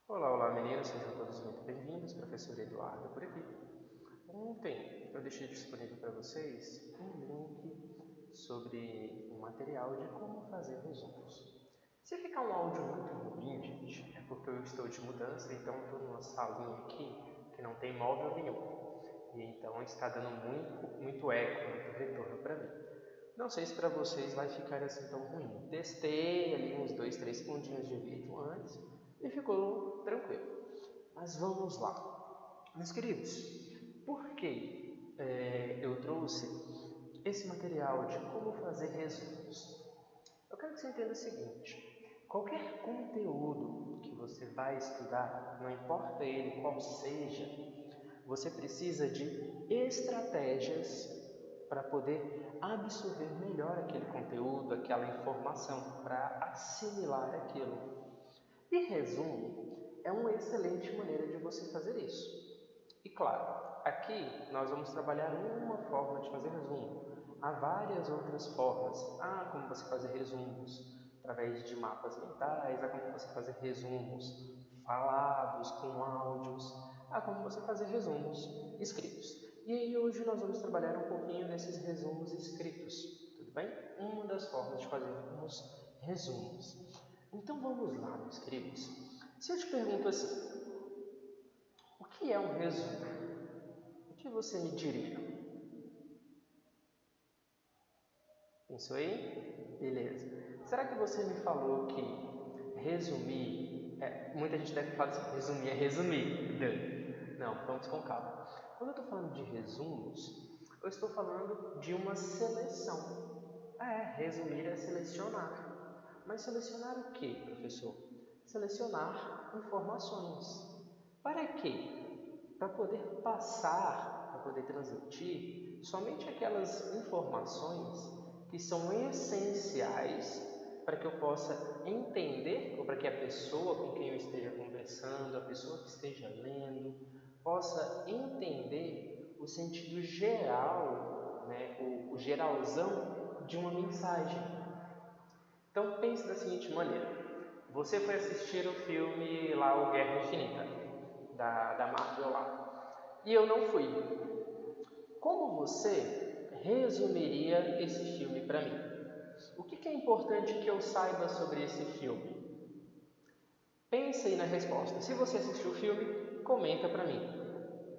Olá, olá meninos, sejam todos muito bem-vindos, professor Eduardo por aqui. Ontem eu deixei disponível para vocês um link sobre um material de como fazer resumos. Se ficar um áudio muito ruim, gente, é porque eu estou de mudança, então estou numa salinha aqui que não tem móvel nenhum. E então está dando muito eco, muito retorno para mim. Não sei se para vocês vai ficar assim tão ruim. Testei ali uns 2, 3 segundinhos de vídeo antes e ficou tranquilo. Mas vamos lá. Meus queridos, por que eu trouxe esse material de como fazer resumos? Eu quero que você entenda o seguinte: qualquer conteúdo que você vai estudar, não importa ele qual seja, você precisa de estratégias para poder absorver melhor aquele conteúdo, aquela informação, para assimilar aquilo. E resumo é uma excelente maneira de você fazer isso. E claro, aqui nós vamos trabalhar uma forma de fazer resumo. Há várias outras formas. Há como você fazer resumos através de mapas mentais, há como você fazer resumos falados com áudios, há como você fazer resumos escritos. E aí hoje nós vamos trabalhar um pouquinho nesses resumos escritos, tudo bem? Uma das formas de fazermos resumos. Então vamos lá, meus queridos. Se eu te pergunto assim, o que é um resumo? O que você me diria? Pensou aí? Beleza. Será que você me falou que resumir, muita gente deve falar assim, resumir é resumir. Não, vamos com calma. Quando eu estou falando de resumos, eu estou falando de uma seleção. Resumir é selecionar. Mas selecionar o que, professor? Selecionar informações. Para quê? Para poder passar, para poder transmitir somente aquelas informações que são essenciais para que eu possa entender, ou para que a pessoa com quem eu esteja conversando, a pessoa que esteja lendo, possa entender o sentido geral, né, o geralzão de uma mensagem. Então pense da seguinte maneira: você foi assistir o filme lá, o Guerra Infinita, da Marvel lá, e eu não fui. Como você resumiria esse filme para mim? O que é importante que eu saiba sobre esse filme? Pense aí na resposta. Se você assistiu o filme, comenta para mim.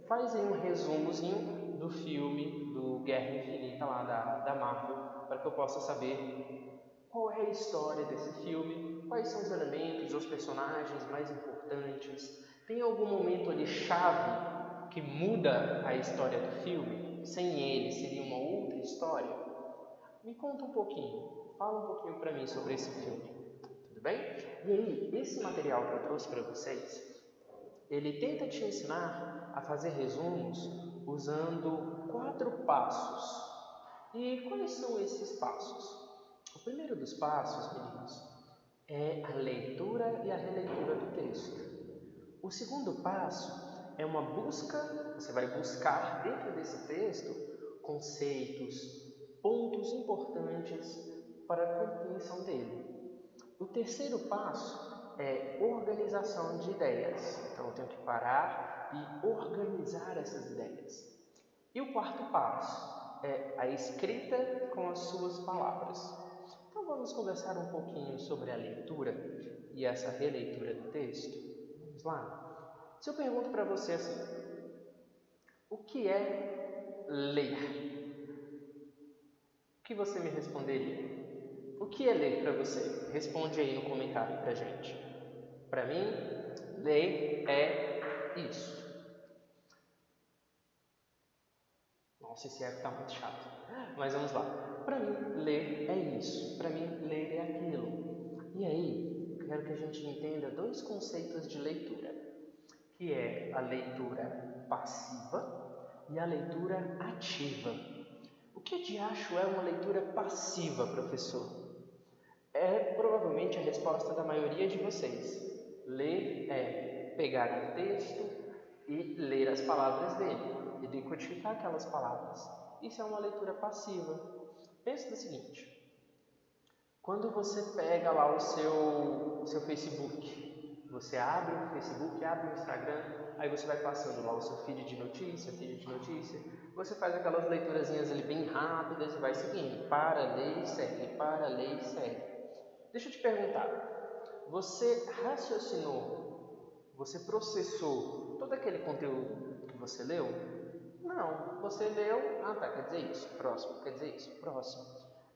Faz aí um resumozinho do filme do Guerra Infinita lá da Marvel, para que eu possa saber qual é a história desse filme, quais são os elementos, os personagens mais importantes. Tem algum momento ali chave que muda a história do filme? Sem ele, seria uma outra história? Me conta um pouquinho, fala um pouquinho para mim sobre esse filme, tudo bem? E aí, esse material que eu trouxe para vocês, ele tenta te ensinar a fazer resumos usando 4 passos. E quais são esses passos? O primeiro dos passos, meninos, é a leitura e a releitura do texto. O segundo passo é uma busca, você vai buscar dentro desse texto conceitos, pontos importantes para a compreensão dele. O terceiro passo é organização de ideias. Então eu tenho que parar e organizar essas ideias. E o quarto passo é a escrita com as suas palavras. Então vamos conversar um pouquinho sobre a leitura e essa releitura do texto. Vamos lá? Se eu pergunto para você assim, o que é ler? O que você me responderia? O que é ler para você? Responde aí no comentário para gente. Para mim, ler é isso. Nossa, esse app está muito chato. Mas vamos lá. Para mim, ler é isso. Para mim, ler é aquilo. E aí, eu quero que a gente entenda 2 conceitos de leitura, que é a leitura passiva e a leitura ativa. O que de acho é uma leitura passiva, professor? É provavelmente a resposta da maioria de vocês. Ler é pegar um texto e ler as palavras dele e decodificar aquelas palavras. Isso é uma leitura passiva. Pense no seguinte: quando você pega lá o seu Facebook, Você abre o Facebook, abre o Instagram, aí você vai passando lá o seu feed de notícia, você faz aquelas leiturazinhas ali bem rápidas e vai seguindo. Para, lê e segue, para, lê e segue. Deixa eu te perguntar, você raciocinou, você processou todo aquele conteúdo que você leu? Não, você leu, quer dizer isso, próximo, quer dizer isso, próximo.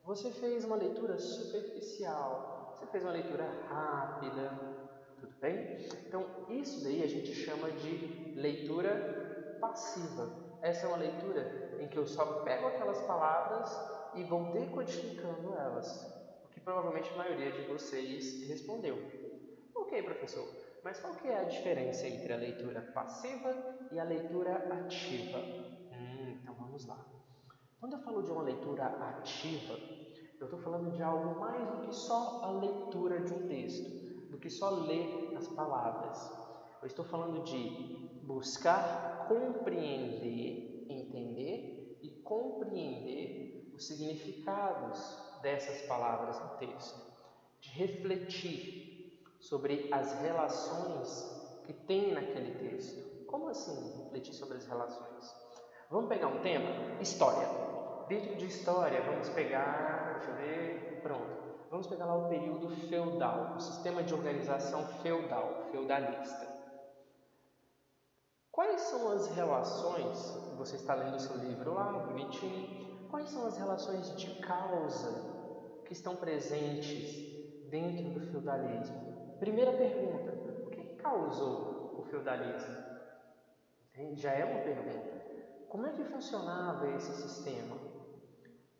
Você fez uma leitura superficial, você fez uma leitura rápida, tudo bem? Então, isso daí a gente chama de leitura passiva. Essa é uma leitura em que eu só pego aquelas palavras e vou decodificando elas, o que provavelmente a maioria de vocês respondeu. Ok, professor, mas qual que é a diferença entre a leitura passiva e a leitura ativa? Então vamos lá. Quando eu falo de uma leitura ativa, eu estou falando de algo mais do que só a leitura de um texto, do que só ler as palavras. Eu estou falando de buscar compreender, entender e compreender os significados dessas palavras no texto, de refletir sobre as relações que tem naquele texto. Como assim refletir sobre as relações? Vamos pegar um tema? História. Dentro de história, vamos pegar, vamos pegar lá o período feudal, o sistema de organização feudalista. Quais são as relações, você está lendo o seu livro lá, bonitinho, quais são as relações de causa que estão presentes dentro do feudalismo? Primeira pergunta, o que causou o feudalismo? Já é uma pergunta. Como é que funcionava esse sistema?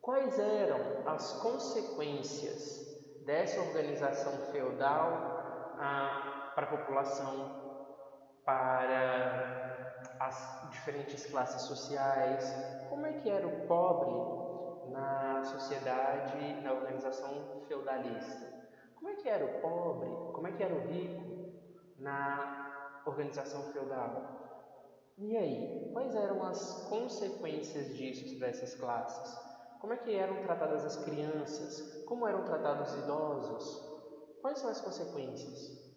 Quais eram as consequências dessa organização feudal para a população, para as diferentes classes sociais? Como é que era o pobre na sociedade, na organização feudalista? Como é que era o pobre, como é que era o rico na organização feudal? E aí, quais eram as consequências disso para essas classes? Como é que eram tratadas as crianças? Como eram tratados os idosos? Quais são as consequências?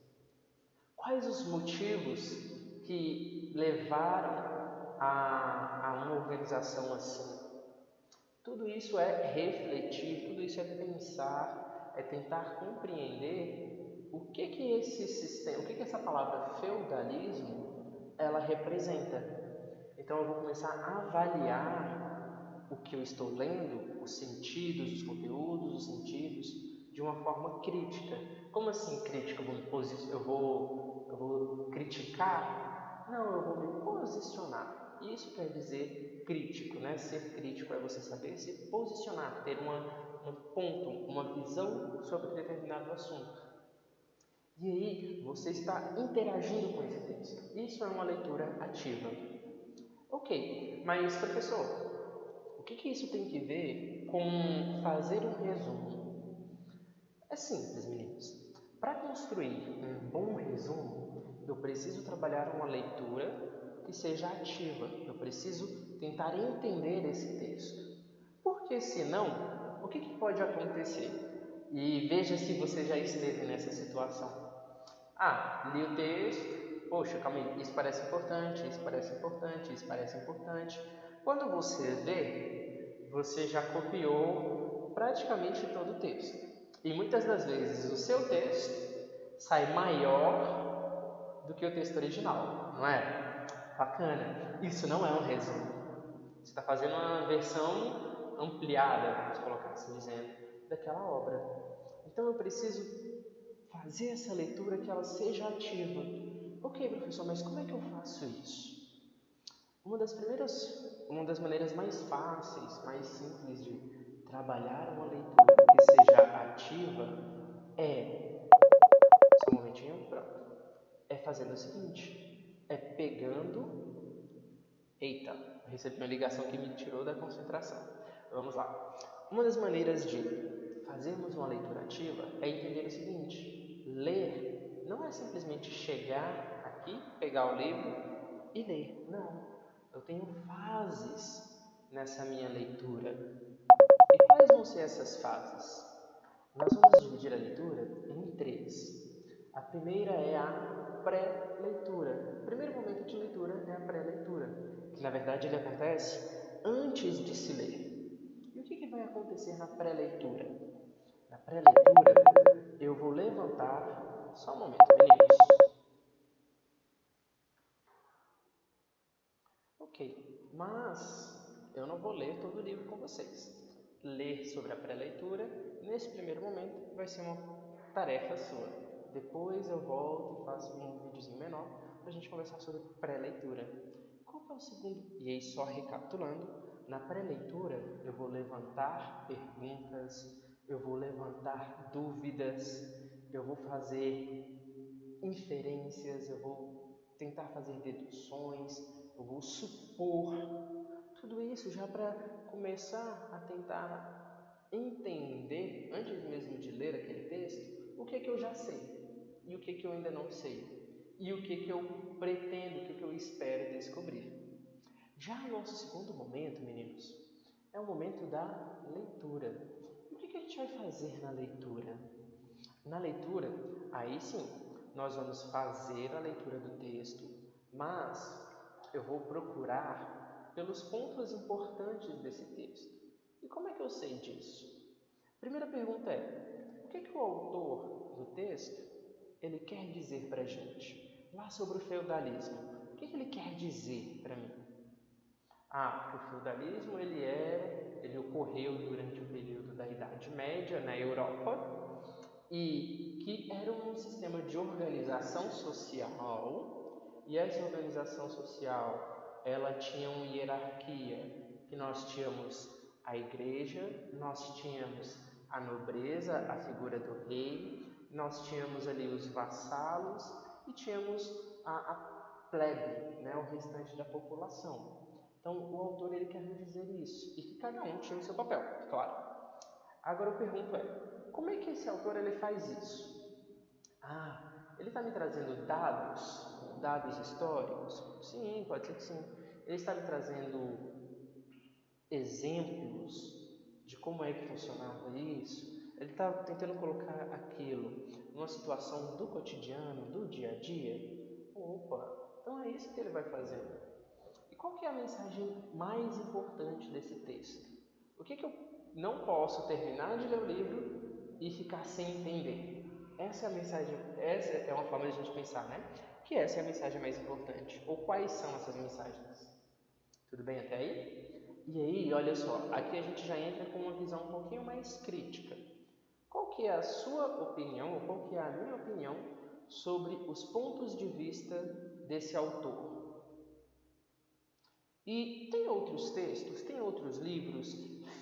Quais os motivos que levaram a uma organização assim? Tudo isso é refletir, tudo isso é pensar, é tentar compreender o que esse sistema, o que essa palavra feudalismo ela representa. Então eu vou começar a avaliar o que eu estou lendo, os sentidos, os conteúdos, os sentidos, de uma forma crítica. Como assim crítica? Eu vou criticar? Não, eu vou me posicionar. Isso quer dizer crítico, né? Ser crítico é você saber se posicionar, ter um ponto, uma visão sobre determinado assunto. E aí você está interagindo com esse texto. Isso é uma leitura ativa. Ok, mas professor, o que isso tem que ver com fazer um resumo? É simples, meninos. Para construir um bom resumo, eu preciso trabalhar uma leitura que seja ativa. Eu preciso tentar entender esse texto. Porque senão, o que pode acontecer? E veja se você já esteve nessa situação. Li o texto, poxa, calma aí, isso parece importante, isso parece importante, isso parece importante. Quando você vê, você já copiou praticamente todo o texto. E muitas das vezes o seu texto sai maior do que o texto original, não é? Bacana. Isso não é um resumo. Você está fazendo uma versão ampliada, vamos colocar assim dizendo, daquela obra. Então eu preciso fazer essa leitura que ela seja ativa. Ok, professor, mas como é que eu faço isso? Uma das maneiras mais fáceis, mais simples de trabalhar uma leitura que seja ativa só um momentinho, pronto. É fazendo o seguinte, é pegando... Eita, recebi uma ligação que me tirou da concentração. Vamos lá. Uma das maneiras de fazermos uma leitura ativa é entender o seguinte, ler não é simplesmente chegar aqui, pegar o livro e ler. Não, eu tenho fases nessa minha leitura. E quais vão ser essas fases? Nós vamos dividir a leitura em 3. A primeira é a pré-leitura. O primeiro momento de leitura é a pré-leitura, que na verdade ele acontece antes de se ler. E o que vai acontecer na pré-leitura? Na pré-leitura, eu vou levantar... Só um momento, meninos. Ok, mas eu não vou ler todo o livro com vocês. Ler sobre a pré-leitura, nesse primeiro momento, vai ser uma tarefa sua. Depois eu volto e faço um videozinho menor para a gente conversar sobre pré-leitura. Qual que é o segundo? E aí, só recapitulando, na pré-leitura eu vou levantar perguntas, eu vou levantar dúvidas, eu vou fazer inferências, eu vou tentar fazer deduções, eu vou supor, tudo isso já para começar a tentar entender, antes mesmo de ler aquele texto, o que é que eu já sei e o que é que eu ainda não sei e o que é que eu pretendo, o que é que eu espero descobrir. Já o nosso segundo momento, meninos, é o momento da leitura. E o que a gente vai fazer na leitura? Na leitura, aí sim, nós vamos fazer a leitura do texto, mas eu vou procurar pelos pontos importantes desse texto. E como é que eu sei disso? Primeira pergunta é, o que o autor do texto ele quer dizer para a gente? Lá sobre o feudalismo, o que ele quer dizer para mim? Ah, o feudalismo ele ocorreu durante o período da Idade Média na Europa e que era um sistema de organização social, e essa organização social ela tinha uma hierarquia, que nós tínhamos a igreja, nós tínhamos a nobreza, a figura do rei, nós tínhamos ali os vassalos e tínhamos a plebe, né, o restante da população. Então o autor ele quer dizer isso, e que cada um tinha o seu papel, claro. Agora eu pergunto como é que esse autor ele faz isso? Ah, ele está me trazendo dados históricos? Sim, pode ser que sim. Ele está me trazendo exemplos de como é que funcionava isso? Ele está tentando colocar aquilo numa situação do cotidiano, do dia a dia? Opa, então é isso que ele vai fazer. E qual que é a mensagem mais importante desse texto? O que eu não posso terminar de ler o livro e ficar sem entender? Essa é a mensagem, essa é uma forma de a gente pensar, né? Que essa é a mensagem mais importante. Ou quais são essas mensagens? Tudo bem até aí? E aí, olha só, aqui a gente já entra com uma visão um pouquinho mais crítica. Qual que é a sua opinião, ou qual que é a minha opinião sobre os pontos de vista desse autor? E tem outros textos, tem outros livros,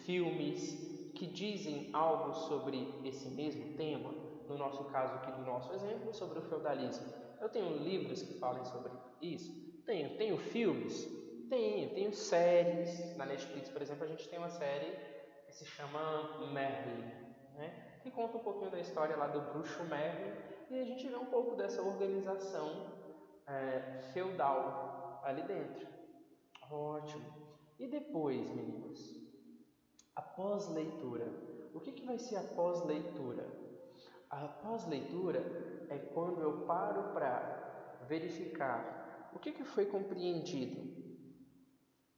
filmes que dizem algo sobre esse mesmo tema. No nosso caso aqui, do nosso exemplo, sobre o feudalismo. Eu tenho livros que falem sobre isso? Tenho filmes? Tenho séries. Na Netflix, por exemplo, a gente tem uma série que se chama Merlin, né? Que conta um pouquinho da história lá do bruxo Merlin, e a gente vê um pouco dessa organização feudal ali dentro. Ótimo. E depois, meninos? Após leitura. O que vai ser após leitura? A pós-leitura é quando eu paro para verificar o que foi compreendido.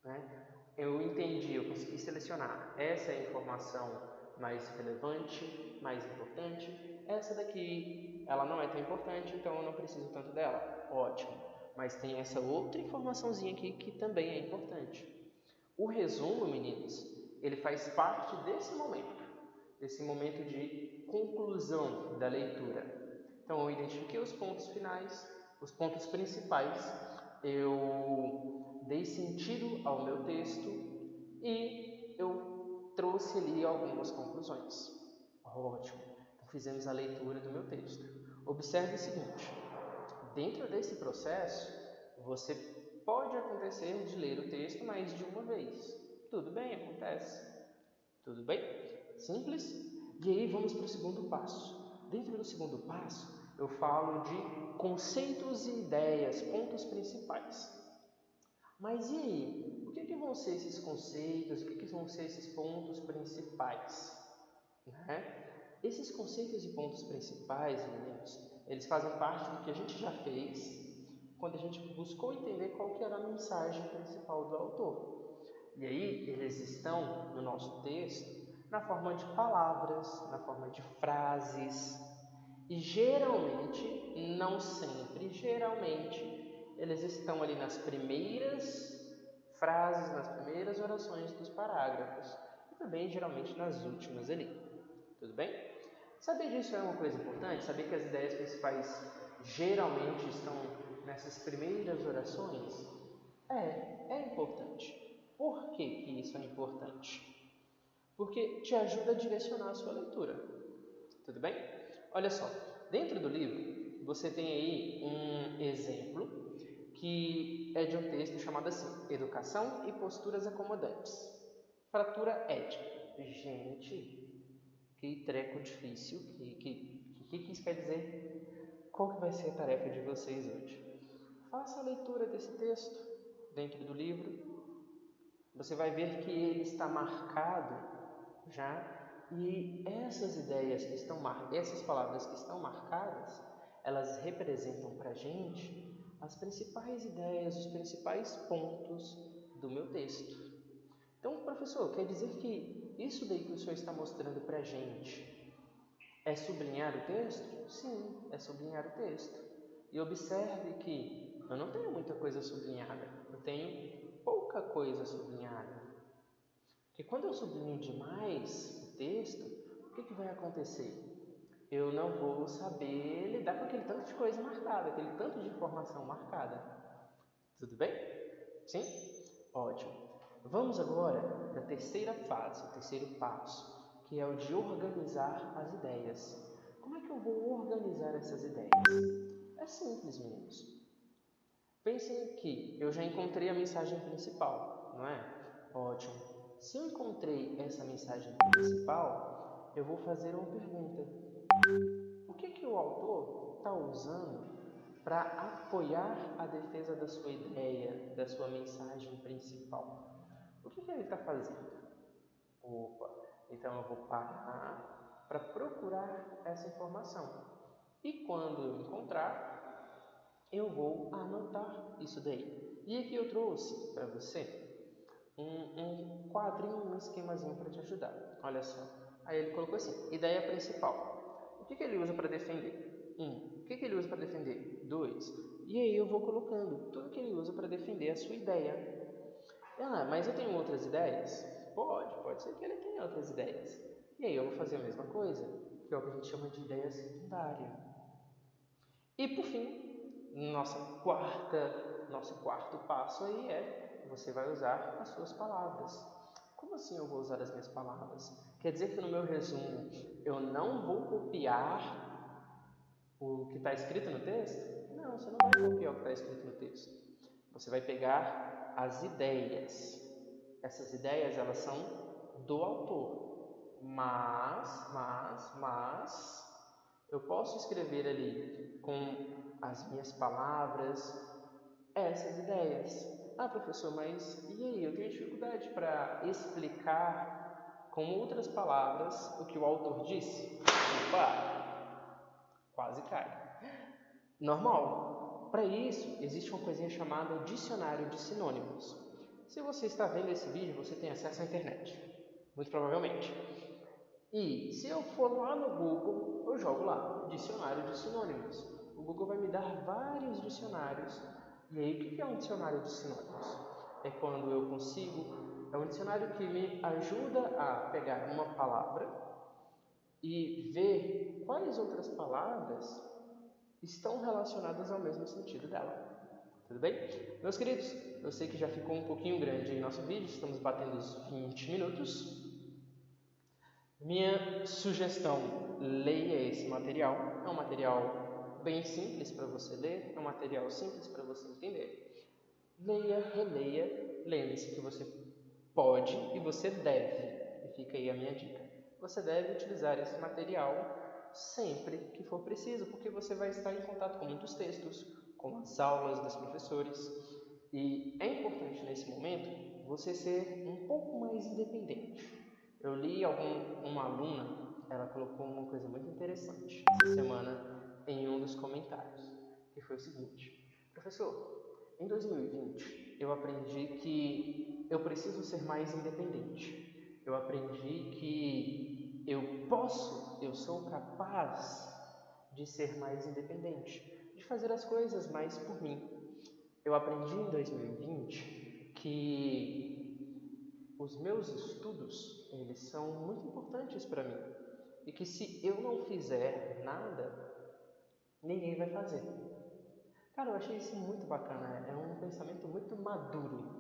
Né? Eu entendi, eu consegui selecionar. Essa é a informação mais relevante, mais importante. Essa daqui, ela não é tão importante, então eu não preciso tanto dela. Ótimo. Mas tem essa outra informaçãozinha aqui que também é importante. O resumo, meninos, ele faz parte desse momento de conclusão da leitura. Então, eu identifiquei os pontos finais, os pontos principais, eu dei sentido ao meu texto e eu trouxe ali algumas conclusões. Ótimo, então fizemos a leitura do meu texto. Observe o seguinte, dentro desse processo, você pode acontecer de ler o texto mais de uma vez. Tudo bem, acontece. Tudo bem? Simples? E aí vamos para o segundo passo. Dentro do segundo passo, eu falo de conceitos e ideias, pontos principais. Mas e aí? O que vão ser esses conceitos? O que vão ser esses pontos principais? Né? Esses conceitos e pontos principais, meninos, Eles fazem parte do que a gente já fez quando a gente buscou entender qual que era a mensagem principal do autor. E aí, eles estão no nosso texto na forma de palavras, na forma de frases. E geralmente, não sempre, geralmente, eles estão ali nas primeiras frases, nas primeiras orações dos parágrafos. E também, geralmente, nas últimas ali. Tudo bem? Saber disso é uma coisa importante? Saber que as ideias principais geralmente estão nessas primeiras orações? É importante. Por que isso é importante? Porque te ajuda a direcionar a sua leitura. Tudo bem? Olha só, dentro do livro você tem aí um exemplo que é de um texto chamado assim: Educação e Posturas Acomodantes. Fratura ética. Gente, que treco difícil. Que isso quer dizer? Qual que vai ser a tarefa de vocês hoje? Faça a leitura desse texto dentro do livro. Você vai ver que ele está marcado já, e essas ideias que estão essas palavras que estão marcadas, elas representam para a gente as principais ideias, os principais pontos do meu texto. Então, professor, quer dizer que isso daí que o senhor está mostrando para a gente é sublinhar o texto? Sim, é sublinhar o texto. E observe que eu não tenho muita coisa sublinhada, eu tenho pouca coisa sublinhada. Porque quando eu sublinho demais o texto, o que vai acontecer? Eu não vou saber lidar com aquele tanto de coisa marcada, aquele tanto de informação marcada. Tudo bem? Sim? Ótimo. Vamos agora para a terceira fase, o terceiro passo, que é o de organizar as ideias. Como é que eu vou organizar essas ideias? É simples, meninos. Pensem que eu já encontrei a mensagem principal, não é? Ótimo. Se eu encontrei essa mensagem principal, eu vou fazer uma pergunta. O que o autor está usando para apoiar a defesa da sua ideia, da sua mensagem principal? O que ele está fazendo? Opa, então eu vou parar para procurar essa informação. E quando eu encontrar, eu vou anotar isso daí. E aqui eu trouxe para você um quadrinho, um esquemazinho para te ajudar. Olha só. Aí ele colocou assim: ideia principal. O que ele usa para defender? 1. O que ele usa para defender? 2. E aí eu vou colocando tudo que ele usa para defender a sua ideia. Ah, mas eu tenho outras ideias? Pode ser que ele tenha outras ideias. E aí eu vou fazer a mesma coisa, que é o que a gente chama de ideia secundária. E por fim, nosso quarto passo aí é: você vai usar as suas palavras. Como assim eu vou usar as minhas palavras? Quer dizer que no meu resumo eu não vou copiar o que está escrito no texto? Não, você não vai copiar o que está escrito no texto. Você vai pegar as ideias. Essas ideias, elas são do autor. Mas, eu posso escrever ali com as minhas palavras essas ideias. Ah, professor, mas e aí? Eu tenho dificuldade para explicar com outras palavras o que o autor disse. Opa, quase cai. Normal. Para isso, existe uma coisinha chamada dicionário de sinônimos. Se você está vendo esse vídeo, você tem acesso à internet. Muito provavelmente. E se eu for lá no Google, eu jogo lá, dicionário de sinônimos. O Google vai me dar vários dicionários. E aí, o que é um dicionário de sinônimos? É quando eu consigo, é um dicionário que me ajuda a pegar uma palavra e ver quais outras palavras estão relacionadas ao mesmo sentido dela. Tudo bem? Meus queridos, eu sei que já ficou um pouquinho grande aí nosso vídeo, estamos batendo os 20 minutos. Minha sugestão: leia esse material. É um material bem simples para você ler, é um material simples para você entender. Leia, releia, lembre-se que você pode e você deve, e fica aí a minha dica, você deve utilizar esse material sempre que for preciso, porque você vai estar em contato com muitos textos, com as aulas dos professores, e é importante nesse momento você ser um pouco mais independente. Eu li uma aluna, ela colocou uma coisa muito interessante essa semana em um dos comentários, que foi o seguinte: professor, em 2020 eu aprendi que eu preciso ser mais independente. Eu aprendi que eu sou capaz de ser mais independente, de fazer as coisas mais por mim. Eu aprendi em 2020 que os meus estudos, eles são muito importantes para mim e que se eu não fizer nada, ninguém vai fazer. Cara, eu achei isso muito bacana, é um pensamento muito maduro.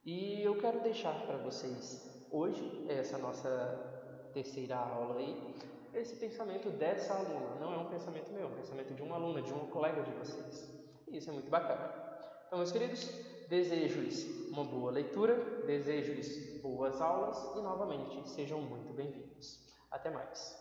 E eu quero deixar para vocês hoje, essa nossa terceira aula aí, esse pensamento dessa aluna. Não é um pensamento meu, é um pensamento de uma aluna, de uma colega de vocês. E isso é muito bacana. Então, meus queridos, desejo-lhes uma boa leitura, desejo-lhes boas aulas e, novamente, sejam muito bem-vindos. Até mais!